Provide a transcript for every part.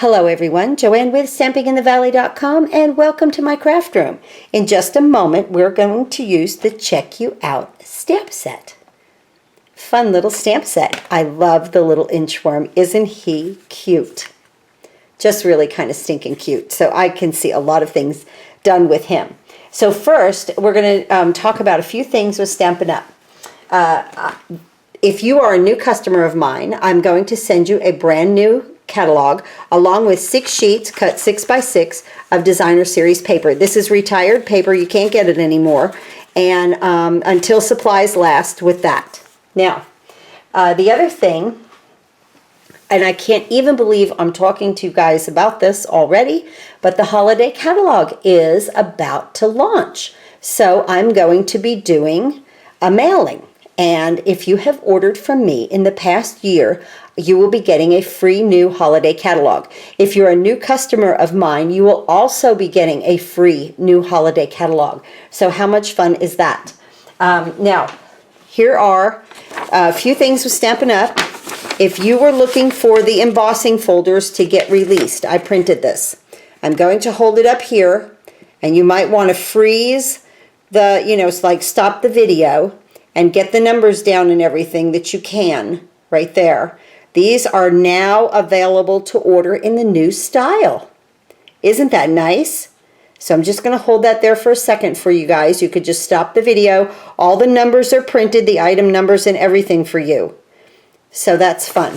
Hello everyone, Joanne with StampingInTheValley.com and welcome to my craft room. In just a moment we're going to use the Check You Out stamp set. Fun little stamp set. I love the little inchworm. Isn't he cute? Just really kind of stinking cute. So I can see a lot of things done with him. So first we're going to talk about a few things with Stampin' Up. If you are a new customer of mine, I'm going to send you a brand new catalog along with 6 sheets cut 6 by 6 of designer series paper. This is retired paper. You can't get it anymore, and until supplies last with that. Now the other thing, and I can't even believe I'm talking to you guys about this already, but the holiday catalog is about to launch. So I'm going to be doing a mailing. And if you have ordered from me in the past year, you will be getting a free new holiday catalog. If you're a new customer of mine, you will also be getting a free new holiday catalog. So how much fun is that? Now, here are a few things with Stampin' Up. If you were looking for the embossing folders to get released, I printed this. I'm going to hold it up here, and you might want to freeze the, it's like stop the video and get the numbers down and everything that you can right there. These are now available to order in the new style. Isn't that nice? So I'm just going to hold that there for a second for you guys. You could just stop the video. All the numbers are printed, the item numbers and everything for you. So that's fun.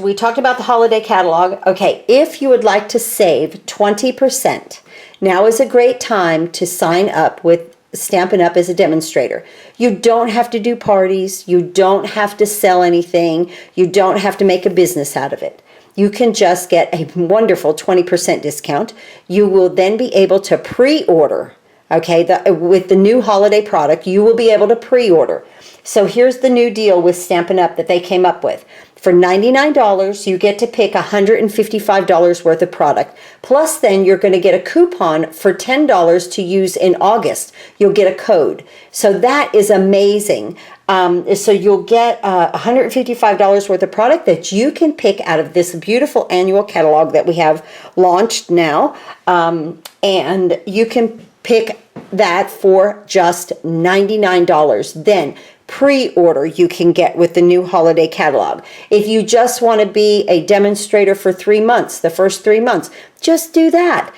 We talked about the holiday catalog. Okay, if you would like to save 20%, now is a great time to sign up with Stampin' Up as a demonstrator. You don't have to do parties. You don't have to sell anything. You don't have to make a business out of it. You can just get a wonderful 20% discount. You will then be able to pre-order. Okay, with the new holiday product, you will be able to pre-order. So here's the new deal with Stampin' Up that they came up with. For $99, you get to pick $155 worth of product. Plus then you're going to get a coupon for $10 to use in August. You'll get a code. So that is amazing. So you'll get $155 worth of product that you can pick out of this beautiful annual catalog that we have launched now. And you can pick that for just $99. Then pre-order you can get with the new holiday catalog. If you just want to be a demonstrator for 3 months, the first 3 months, just do that.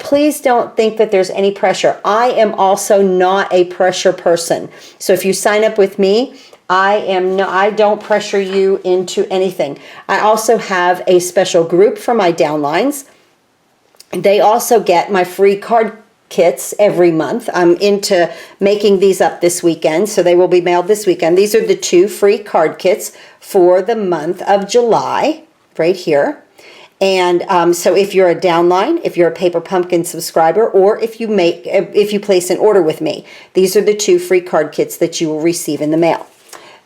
Please don't think that there's any pressure. I am also not a pressure person. So if you sign up with me, I don't pressure you into anything. I also have a special group for my downlines. They also get my free card kits every month. I'm into making these up this weekend, so they will be mailed this weekend. These are the 2 free card kits for the month of July, right here. And so if you're a downline, if you're a Paper Pumpkin subscriber, or if you place an order with me, these are the 2 free card kits that you will receive in the mail.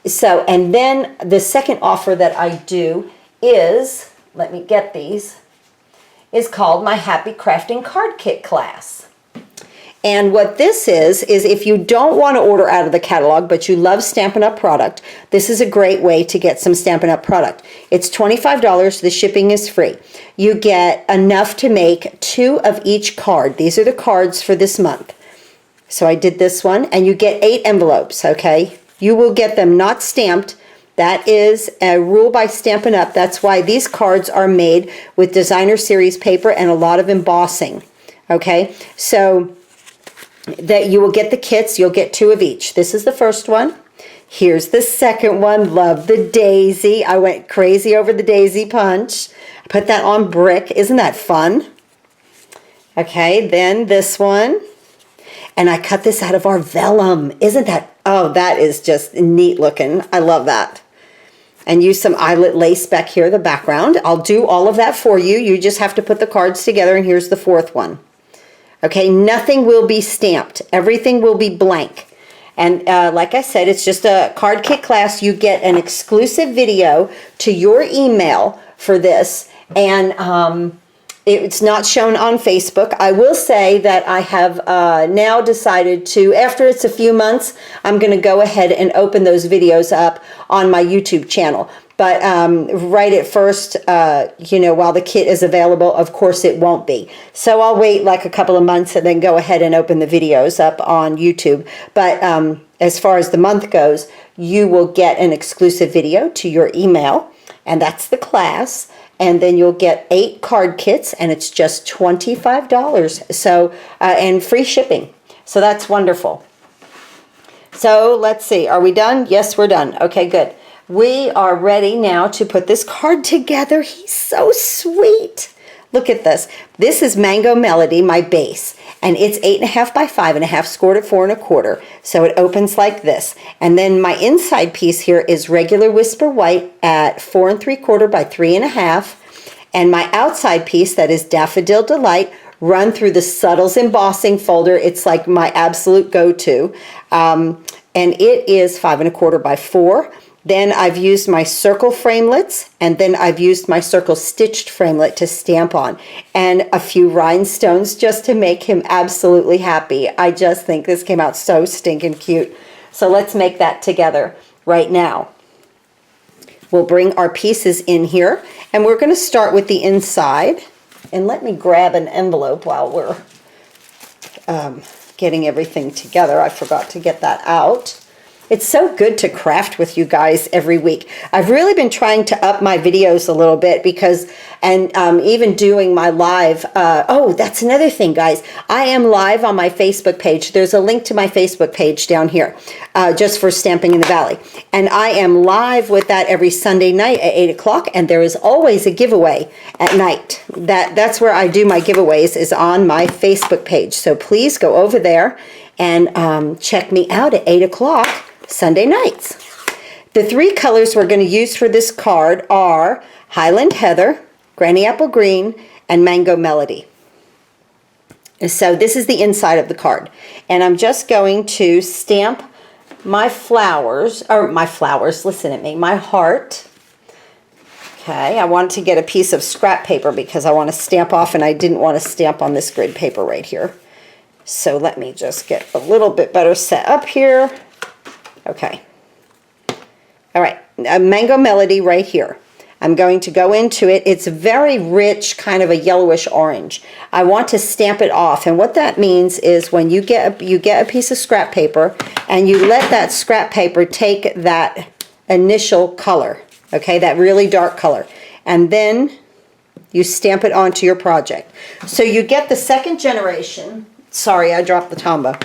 So, and then the second offer that I do is, let me get these, is called my Happy Crafting Card Kit class. And what this is if you don't want to order out of the catalog, but you love Stampin' Up product, this is a great way to get some Stampin' Up product. It's $25. The shipping is free. You get enough to make 2 of each card. These are the cards for this month. So I did this one, and you get 8 envelopes, okay? You will get them not stamped. That is a rule by Stampin' Up. That's why these cards are made with designer series paper and a lot of embossing, okay? So that you will get the kits, you'll get 2 of each. This is the first one. Here's the second one. Love the daisy. I went crazy over the daisy punch. I put that on brick. Isn't that fun? Okay, then this one. And I cut this out of our vellum. Isn't that, oh, that is just neat looking. I love that. And use some eyelet lace back here, the background. I'll do all of that for you. You just have to put the cards together, and here's the 4th one. Okay, nothing will be stamped. Everything will be blank. And like I said, it's just a card kit class. You get an exclusive video to your email for this. And It's not shown on Facebook. I will say that I have now decided to, after it's a few months, I'm going to go ahead and open those videos up on my YouTube channel. But right at first, you know, while the kit is available, of course it won't be. So I'll wait like a couple of months and then go ahead and open the videos up on YouTube. But as far as the month goes, you will get an exclusive video to your email, and that's the class. And then you'll get 8 card kits, and it's just $25. So, and free shipping. So that's wonderful. So let's see, are we done? Yes, we're done. Okay, good. We are ready now to put this card together. He's so sweet. Look at this. This is Mango Melody, my base, and it's 8.5 by 5.5, scored at 4 1/4. So it opens like this. And then my inside piece here is regular Whisper White at 4 3/4 by 3.5. And my outside piece, that is Daffodil Delight, run through the Subtles embossing folder. It's like my absolute go-to. And it is 5 1/4 by 4. Then I've used my circle framelits, and then I've used my circle stitched framelit to stamp on, and a few rhinestones just to make him absolutely happy. I just think this came out so stinking cute. So let's make that together right now. We'll bring our pieces in here, and we're going to start with the inside. And let me grab an envelope while we're getting everything together. I forgot to get that out. It's so good to craft with you guys every week. I've really been trying to up my videos a little bit because, and even doing my live, oh, that's another thing, guys. I am live on my Facebook page. There's a link to my Facebook page down here, just for Stamping in the Valley. And I am live with that every Sunday night at 8 o'clock, and there is always a giveaway at night. That's where I do my giveaways, is on my Facebook page. So please go over there and check me out at 8 o'clock. Sunday nights. The 3 colors we're going to use for this card are Highland Heather, Granny Apple Green, and Mango Melody. So this is the inside of the card. And I'm just going to stamp my flowers, listen at me, my heart. Okay, I wanted to get a piece of scrap paper because I want to stamp off, and I didn't want to stamp on this grid paper right here. So let me just get a little bit better set up here. Okay. All right. A Mango Melody right here. I'm going to go into it. It's very rich, kind of a yellowish orange. I want to stamp it off. And what that means is when you get a piece of scrap paper and you let that scrap paper take that initial color, okay, that really dark color, and then you stamp it onto your project. So you get the second generation. Sorry, I dropped the Tombow.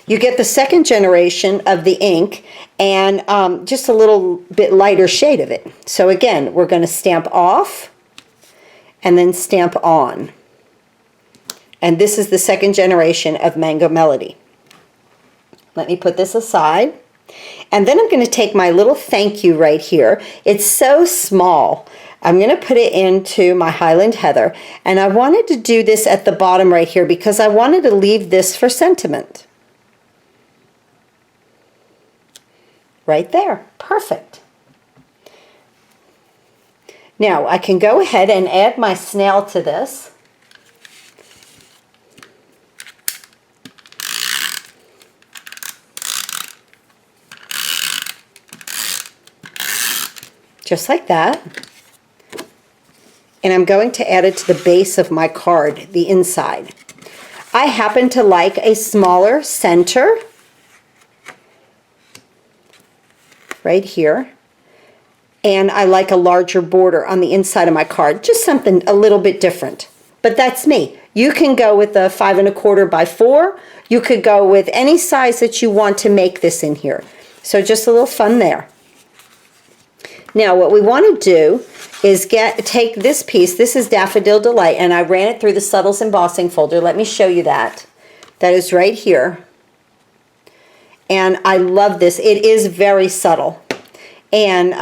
You get the second generation of the ink and just a little bit lighter shade of it. So again, we're going to stamp off and then stamp on. And this is the second generation of Mango Melody. Let me put this aside. And then I'm going to take my little thank you right here. It's so small. I'm going to put it into my Highland Heather. And I wanted to do this at the bottom right here because I wanted to leave this for sentiment. Right there. Perfect. Now I can go ahead and add my snail to this. Just like that. And I'm going to add it to the base of my card, the inside. I happen to like a smaller center right here, and I like a larger border on the inside of my card, just something a little bit different. But that's me. You can go with a 5 1/4 by 4. You could go with any size that you want to make this in here. So just a little fun there. Now what we want to do is take this piece. This is Daffodil Delight, and I ran it through the Subtles embossing folder. Let me show you that. That is right here. And I love this. It is very subtle. And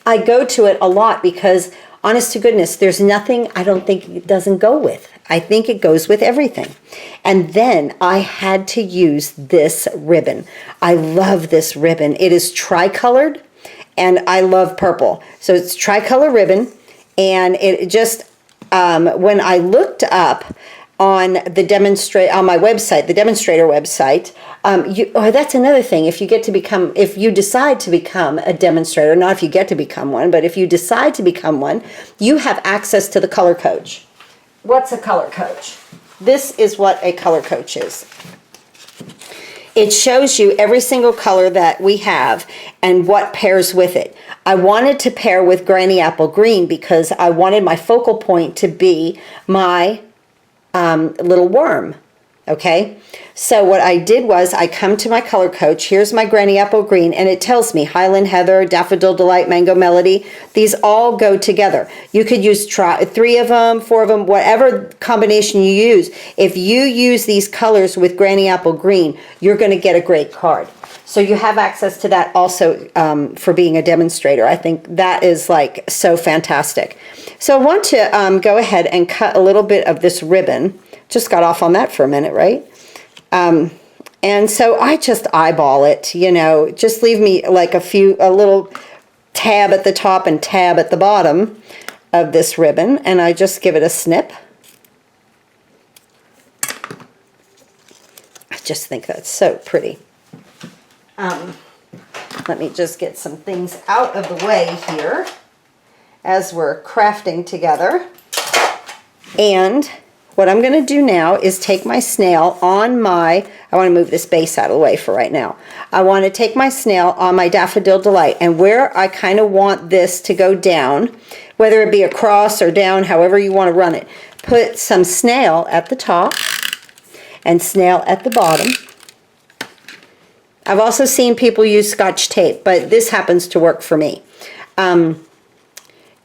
I go to it a lot because, honest to goodness, there's nothing I don't think it doesn't go with. I think it goes with everything. And then I had to use this ribbon. I love this ribbon. It is tricolored, and I love purple. So it's tricolor ribbon, and it just, when I looked up on the on my website, the Demonstrator website. That's another thing. If you decide to become a demonstrator, not if you get to become one, but if you decide to become one, you have access to the color coach. What's a color coach? This is what a color coach is. It shows you every single color that we have and what pairs with it. I wanted to pair with Granny Apple Green because I wanted my focal point to be my little worm. Okay, so what I did was I come to my color coach. Here's my Granny Apple Green, and it tells me Highland Heather, Daffodil Delight, Mango Melody. These all go together. You could use 3 of them, 4 of them, whatever combination you use. If you use these colors with Granny Apple Green, you're going to get a great card. So you have access to that also for being a demonstrator. I think that is like so fantastic. So I want to go ahead and cut a little bit of this ribbon. Just got off on that for a minute, right? And so I just eyeball it, you know, just leave me like a little tab at the top and tab at the bottom of this ribbon, and I just give it a snip. I just think that's so pretty. Let me just get some things out of the way here as we're crafting together. And what I'm going to do now is take my snail on I want to move this base out of the way for right now. I want to take my snail on my Daffodil Delight, and where I kind of want this to go down, whether it be across or down, however you want to run it, put some snail at the top and snail at the bottom. I've also seen people use Scotch tape, but this happens to work for me.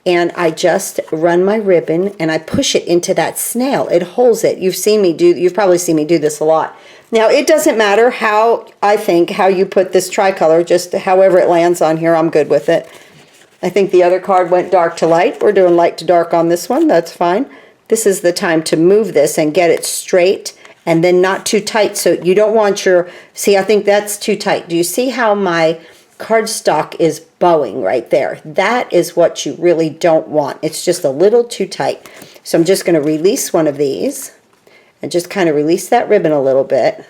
And I just run my ribbon and I push it into that snail. It holds it. You've probably seen me do this a lot. Now, it doesn't matter how you put this tricolor, just however it lands on here, I'm good with it. I think the other card went dark to light. We're doing light to dark on this one. That's fine. This is the time to move this and get it straight and then not too tight. So you don't want see, I think that's too tight. Do you see how my cardstock is bowing right there? That is what you really don't want. It's just a little too tight. So I'm just going to release one of these and just kind of release that ribbon a little bit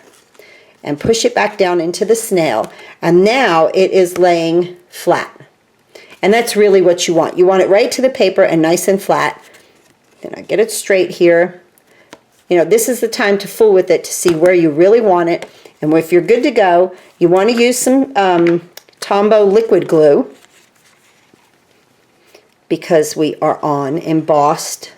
and push it back down into the snail. And now it is laying flat. And that's really what you want. You want it right to the paper and nice and flat. Then I get it straight here. You know, this is the time to fool with it to see where you really want it. And if you're good to go, you want to use some Tombow liquid glue because we are on embossed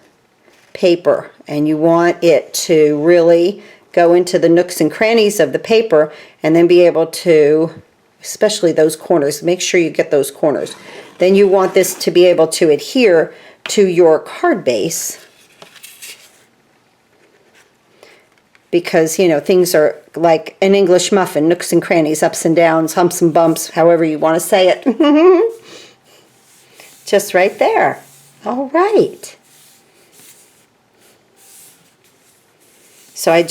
paper and you want it to really go into the nooks and crannies of the paper and then be able to, especially those corners, make sure you get those corners. Then you want this to be able to adhere to your card base because, you know, things are like an English muffin, nooks and crannies, ups and downs, humps and bumps, however you want to say it. Just right there. All right. So I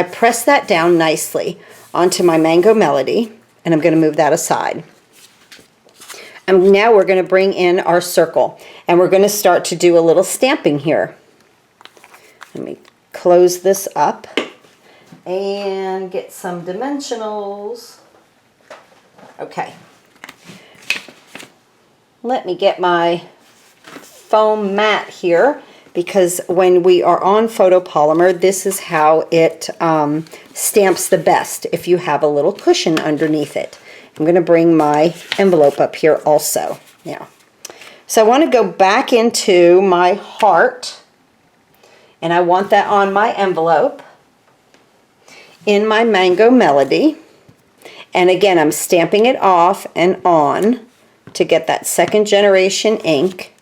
press that down nicely onto my Mango Melody, and I'm going to move that aside. And now we're going to bring in our circle, and we're going to start to do a little stamping here. Let me close this up and get some dimensionals. Okay. Let me get my foam mat here because when we are on photopolymer, this is how it stamps the best if you have a little cushion underneath it. I'm going to bring my envelope up here also now. So I want to go back into my heart. And I want that on my envelope in my Mango Melody. And again, I'm stamping it off and on to get that second generation ink.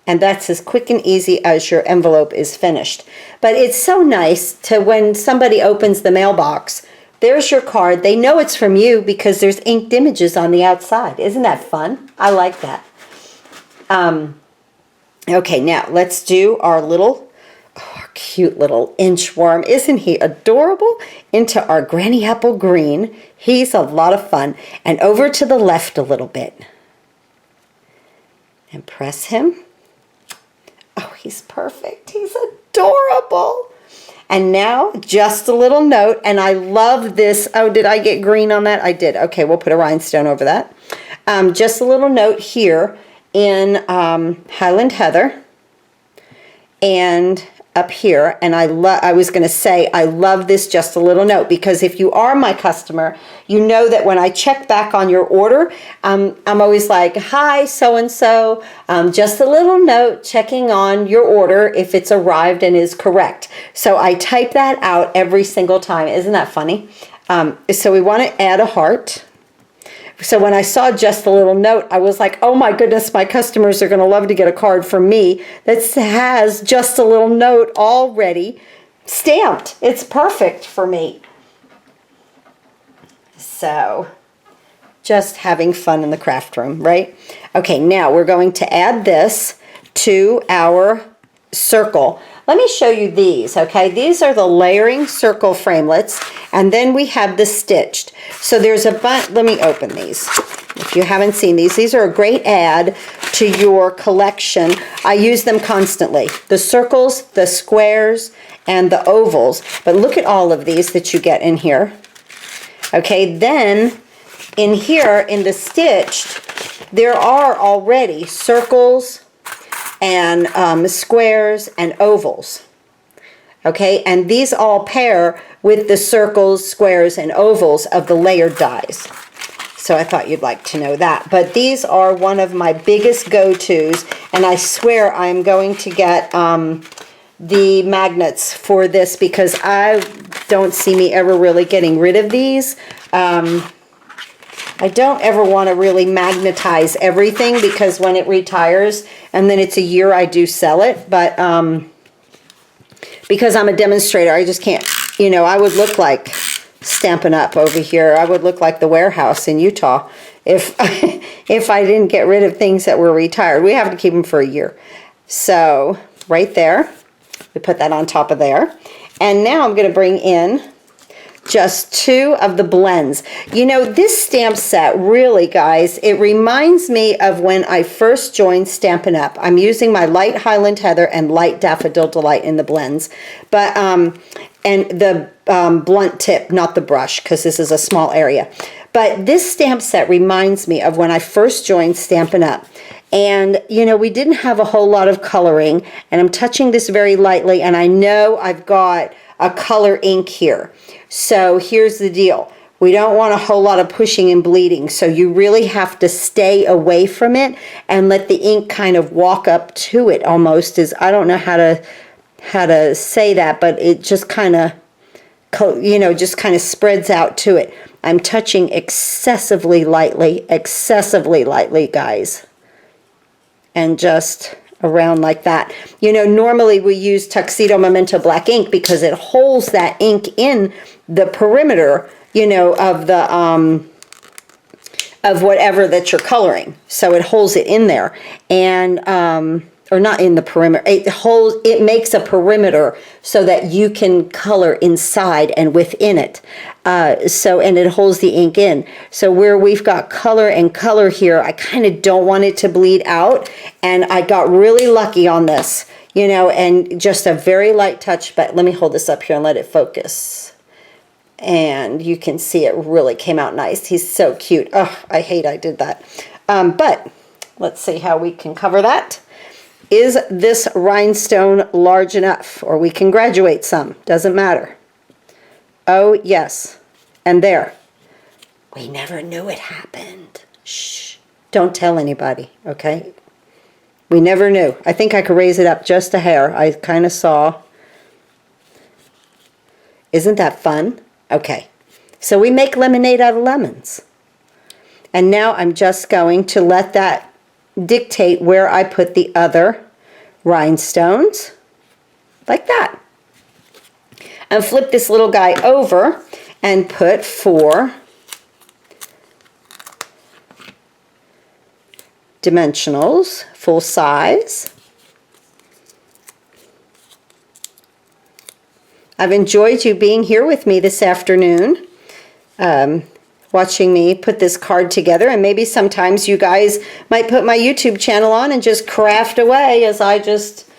And that's as quick and easy as your envelope is finished. But it's so nice to when somebody opens the mailbox, there's your card. They know it's from you because there's inked images on the outside. Isn't that fun? I like that. Okay, now let's do our cute little inchworm. Isn't he adorable? Into our Granny Apple Green. He's a lot of fun. And over to the left a little bit. And press him. Oh, he's perfect. He's adorable. And now just a little note, and I love this. Oh, did I get green on that? I did. Okay, we'll put a rhinestone over that. Just a little note here in Highland Heather and up here. And I was going to say, I love this just a little note, because if you are my customer, you know that when I check back on your order, I'm always like, hi, so-and-so, just a little note checking on your order if it's arrived and is correct. So I type that out every single time. Isn't that funny? So we want to add a heart. So when I saw just a little note, I was like, oh my goodness, my customers are going to love to get a card from me that has just a little note already stamped. It's perfect for me. So just having fun in the craft room, right? Okay, now we're going to add this to our circle. Let me show you these, okay? These are the layering circle framelits, and then we have the stitched. So there's a bunch. Let me open these. If you haven't seen these are a great add to your collection. I use them constantly. The circles, the squares, and the ovals. But look at all of these that you get in here. Okay, then in here, in the stitched, there are already circles and squares and ovals. Okay, and these all pair with the circles, squares, and ovals of the layered dies. So I thought you'd like to know that. But these are one of my biggest go-tos, and I swear I'm going to get the magnets for this, because I don't see me ever really getting rid of these. I don't ever want to really magnetize everything, because when it retires and then it's a year, I do sell it. But because I'm a demonstrator, I just can't, you know, I would look like Stampin' Up over here. I would look like the warehouse in Utah if if I didn't get rid of things that were retired. We have to keep them for a year. So right there, we put that on top of there. And now I'm going to bring in just 2 of the blends. You know, this stamp set really, guys, it reminds me of when I first joined Stampin' Up. I'm using my light Highland Heather and light Daffodil Delight in the blends. But, and the blunt tip, not the brush, because this is a small area. But this stamp set reminds me of when I first joined Stampin' Up. And, you know, we didn't have a whole lot of coloring. And I'm touching this very lightly, and I know I've got a color ink here. So here's the deal. We don't want a whole lot of pushing and bleeding, so you really have to stay away from it and let the ink kind of walk up to it almost. As I don't know how to say that, but it just kind of, you know, just kind of spreads out to it. I'm touching excessively lightly, guys. And just around like that. You know, normally we use Tuxedo Memento black ink because it holds that ink in the perimeter, you know, of the of whatever that you're coloring. So it holds it in there, and or not in the perimeter. It makes a perimeter so that you can color inside and within it. And it holds the ink in. So where we've got color and color here, I kind of don't want it to bleed out. And I got really lucky on this, you know, and just a very light touch. But let me hold this up here and let it focus. And you can see it really came out nice. He's so cute. Oh, I hate I did that. But let's see how we can cover that. Is this rhinestone large enough? Or we can graduate some. Doesn't matter. Oh, yes. And there. We never knew it happened. Shh. Don't tell anybody, okay? We never knew. I think I could raise it up just a hair. I kind of saw. Isn't that fun? Okay. So we make lemonade out of lemons. And now I'm just going to let that dictate where I put the other rhinestones, like that. And flip this little guy over and put 4 dimensionals, full size. I've enjoyed you being here with me this afternoon, watching me put this card together, and maybe sometimes you guys might put my YouTube channel on and just craft away as I just,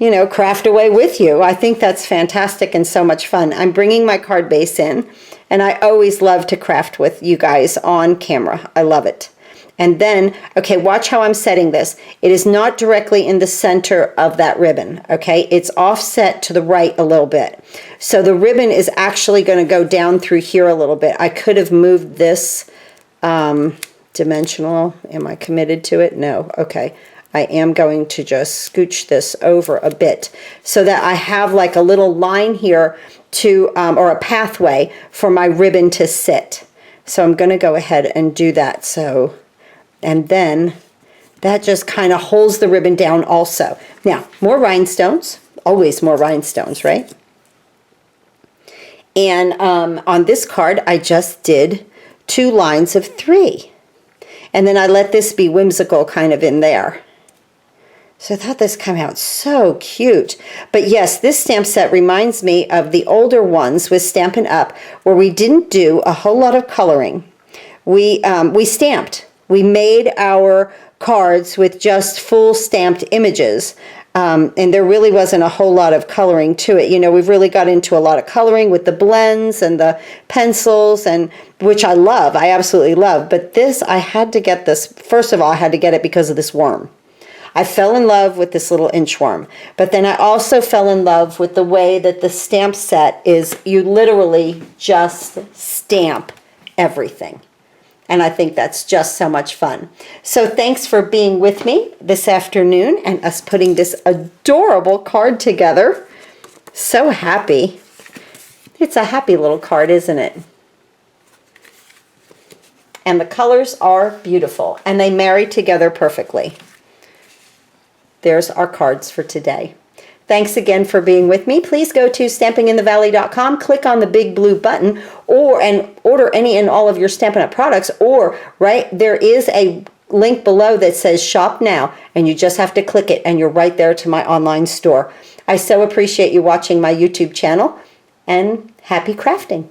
you know, craft away with you. I think that's fantastic and so much fun. I'm bringing my card base in, and I always love to craft with you guys on camera. I love it. And then, okay, watch how I'm setting this. It is not directly in the center of that ribbon, okay? It's offset to the right a little bit. So the ribbon is actually going to go down through here a little bit. I could have moved this dimensional. Am I committed to it? No. Okay. I am going to just scooch this over a bit so that I have like a little line here to, or a pathway for my ribbon to sit. So I'm going to go ahead and do that. So, and then that just kind of holds the ribbon down also. Now, more rhinestones, always more rhinestones, right? And on this card, I just did 2 lines of 3. And then I let this be whimsical kind of in there. So I thought this came out so cute. But yes, this stamp set reminds me of the older ones with Stampin' Up, where we didn't do a whole lot of coloring. We stamped. We made our cards with just full stamped images. And there really wasn't a whole lot of coloring to it. You know, we've really got into a lot of coloring with the blends and the pencils, and which I love. I absolutely love. But this, I had to get this. First of all, I had to get it because of this worm. I fell in love with this little inchworm, but then I also fell in love with the way that the stamp set is, you literally just stamp everything. And I think that's just so much fun. So thanks for being with me this afternoon and us putting this adorable card together. So happy. It's a happy little card, isn't it? And the colors are beautiful and they marry together perfectly. There's our cards for today. Thanks again for being with me. Please go to stampinginthevalley.com, click on the big blue button, and order any and all of your Stampin' Up! Products, or there is a link below that says Shop Now, and you just have to click it, and you're right there to my online store. I so appreciate you watching my YouTube channel, and happy crafting.